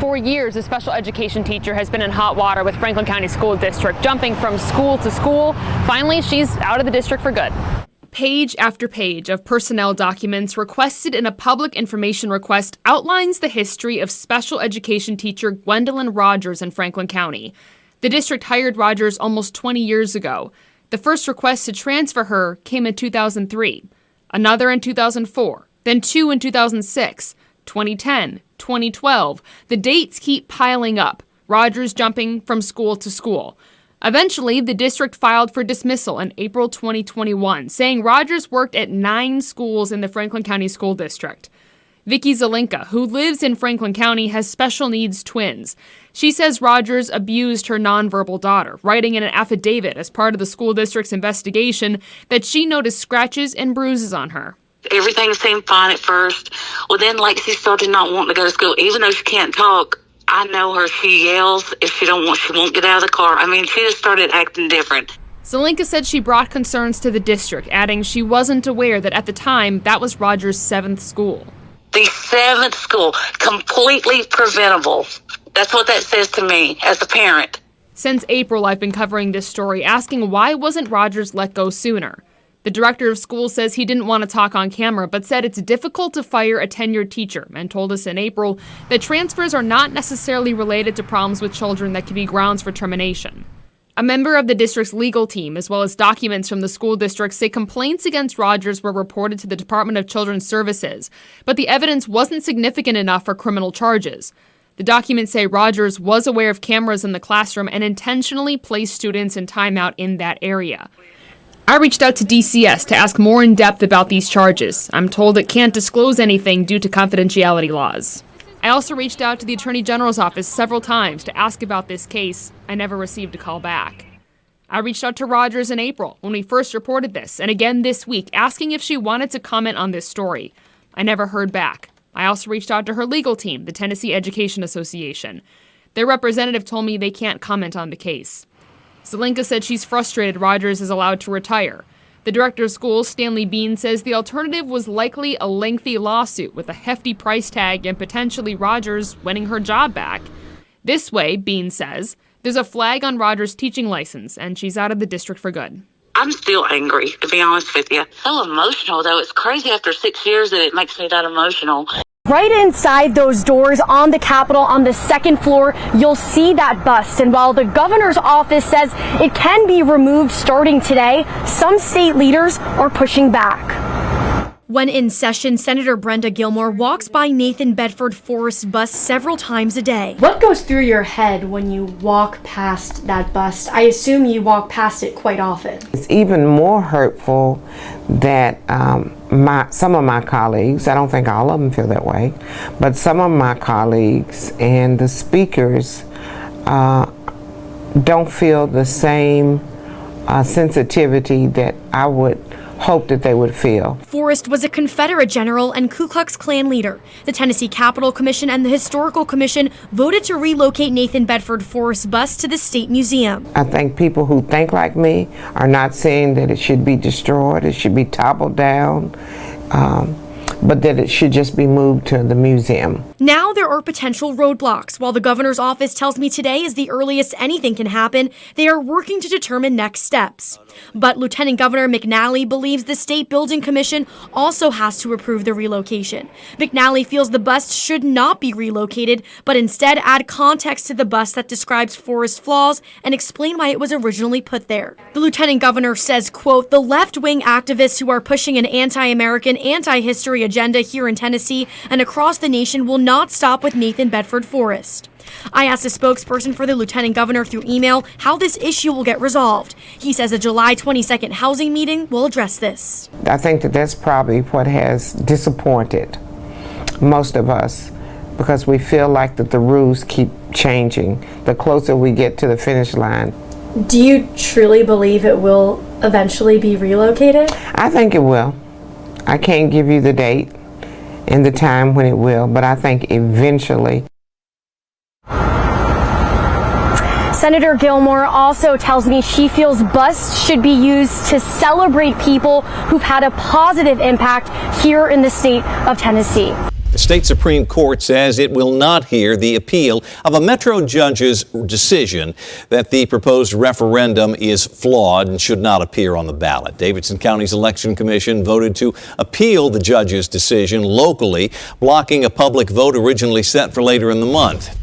For years, a special education teacher has been in hot water with Franklin County School District, jumping from school to school. Finally, she's out of the district for good. Page after page of personnel documents requested in a public information request outlines the history of special education teacher Gwendolyn Rogers in Franklin County. The district hired Rogers almost 20 years ago. The first request to transfer her came in 2003, another in 2004, then two in 2006, 2010, 2012. The dates keep piling up, Rogers jumping from school to school. Eventually, the district filed for dismissal in April 2021, saying Rogers worked at 9 schools in the Franklin County School District. Vicki Zelinka, who lives in Franklin County, has special needs twins. She says Rogers abused her nonverbal daughter, writing in an affidavit as part of the school district's investigation that she noticed scratches and bruises on her. Everything seemed fine at first. Well, then, she started not wanting to go to school, even though she can't talk. I know her. She yells. If she won't get out of the car. She just started acting different. Zelinka said she brought concerns to the district, adding she wasn't aware that at the time that was Rogers' 7th school. The 7th school, completely preventable. That's what that says to me as a parent. Since April, I've been covering this story, asking why wasn't Rogers let go sooner. The director of schools says he didn't want to talk on camera, but said it's difficult to fire a tenured teacher, and told us in April that transfers are not necessarily related to problems with children that could be grounds for termination. A member of the district's legal team, as well as documents from the school district, say complaints against Rogers were reported to the Department of Children's Services, but the evidence wasn't significant enough for criminal charges. The documents say Rogers was aware of cameras in the classroom and intentionally placed students in timeout in that area. I reached out to DCS to ask more in depth about these charges. I'm told it can't disclose anything due to confidentiality laws. I also reached out to the Attorney General's office several times to ask about this case. I never received a call back. I reached out to Rogers in April when we first reported this, and again this week, asking if she wanted to comment on this story. I never heard back. I also reached out to her legal team, the Tennessee Education Association. Their representative told me they can't comment on the case. Zelinka said she's frustrated Rogers is allowed to retire. The director of schools, Stanley Bean, says the alternative was likely a lengthy lawsuit with a hefty price tag and potentially Rogers winning her job back. This way, Bean says, there's a flag on Rogers' teaching license, and she's out of the district for good. I'm still angry, to be honest with you. So emotional, though. It's crazy after 6 years that it makes me that emotional. Right inside those doors on the Capitol on the 2nd floor, you'll see that bust. And while the governor's office says it can be removed starting today, some state leaders are pushing back. When in session, Senator Brenda Gilmore walks by Nathan Bedford Forrest's bust several times a day. What goes through your head when you walk past that bust? I assume you walk past it quite often. It's even more hurtful that some of my colleagues, I don't think all of them feel that way, but some of my colleagues and the speakers don't feel the same sensitivity that I would hope that they would feel. Forrest was a Confederate general and Ku Klux Klan leader. The Tennessee Capitol Commission and the Historical Commission voted to relocate Nathan Bedford Forrest's bust to the State Museum. I think people who think like me are not saying that it should be destroyed, it should be toppled down, but that it should just be moved to the museum. Now there are potential roadblocks. While the governor's office tells me today is the earliest anything can happen, they are working to determine next steps. But Lieutenant Governor McNally believes the State Building Commission also has to approve the relocation. McNally feels the bust should not be relocated, but instead add context to the bust that describes Forrest's flaws and explain why it was originally put there. The Lieutenant Governor says, quote, the left-wing activists who are pushing an anti-American, anti-history agenda here in Tennessee and across the nation will not stop with Nathan Bedford Forrest. I asked a spokesperson for the Lieutenant Governor through email how this issue will get resolved. He says a July 22nd housing meeting will address this. I think that that's probably what has disappointed most of us, because we feel like that the rules keep changing the closer we get to the finish line. Do you truly believe it will eventually be relocated? I think it will. I can't give you the date and the time when it will, but I think eventually. Senator Gilmore also tells me she feels busts should be used to celebrate people who've had a positive impact here in the state of Tennessee. The state Supreme Court says it will not hear the appeal of a Metro judge's decision that the proposed referendum is flawed and should not appear on the ballot. Davidson County's Election Commission voted to appeal the judge's decision locally, blocking a public vote originally set for later in the month.